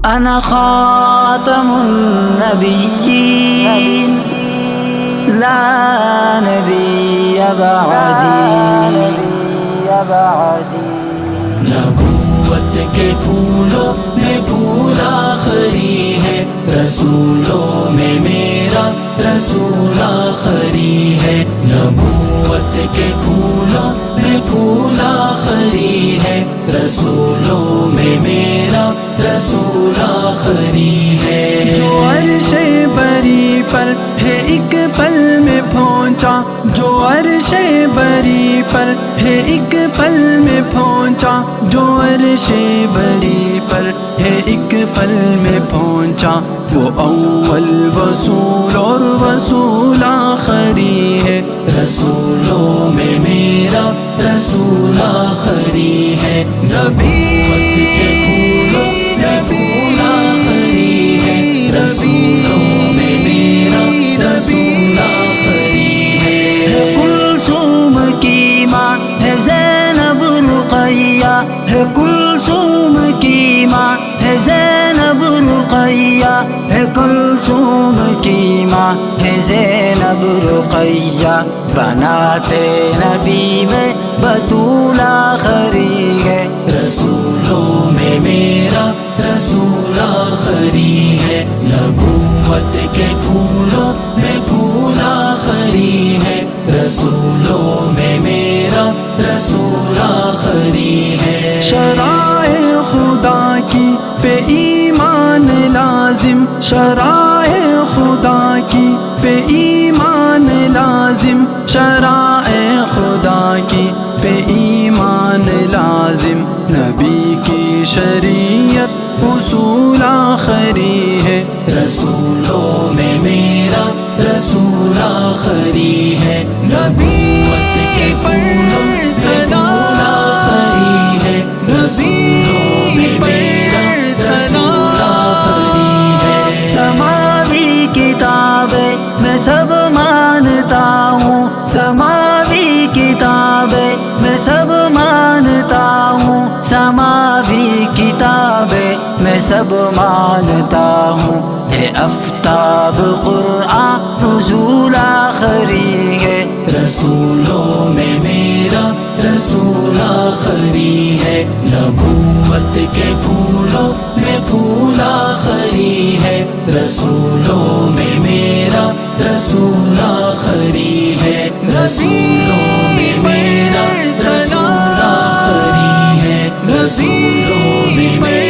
أنا خاتم النبيين لا نبي بعدي. نبوت کے پھولوں میں پھول آخری ہے، رسولوں میں میرا رسول آخری ہے. نبوت کے پھولوں میں پھول آخری ہے، رسولوں میں میرا رسول آخری ہے. جو عرش بری پر ہے ایک پل میں پہنچا، جو عرش بری پر ہے ایک پل میں پہنچا، جو عرش بری پر ہے ایک پل میں پہنچا، وہ اول وصول اور وصول آخری ہے. رسولوں میں میرا رسول آخری ہے. نبوت کے پھولوں میں پھول آخری ہے، رسولوں میں میرا رسول آخری ہے. کلثوم کی ماں ہے زینب رقیہ، ہے کلثوم کی ماں ہے زینب رقیہ، ہے کلثوم کی ماں ہے زینب رقیہ. بناتے نبی میں بطول آخری ہے، رسولوں میں میرا رسول آخری ہے. نبوت کے پھولوں میں پھول آخری ہے، رسولوں میں میرا رسول آخری ہے. شرائع خدا کی پہ ایمان لازم، شرائع خدا کی پہ ایمان لازم، شرائع خدا کی پہ ایمان لازم. نبی کی شریعت اصول آخری ہے، رسولوں میں میرا رسول آخری ہے. نبوت کے پھولوں میں پھول آخری ہے، رسولوں میں میرا رسول آخری ہے. سماوی کتابیں میں سب مانتا ہوں، سماوی کتابیں میں سب مانتا ہوں، سماوی کتابیں میں سب مانتا ہوں. اے آفتاب قرآن نزول آخری ہے، رسولوں میں میرا رسول آخری ہے. نبوت کے پھولوں میں پھول آخری ہے، رسولوں میں میرا رسول آخری ہے. رسولوں میں میرا رسول آخری ہے، رسولوں میں میرا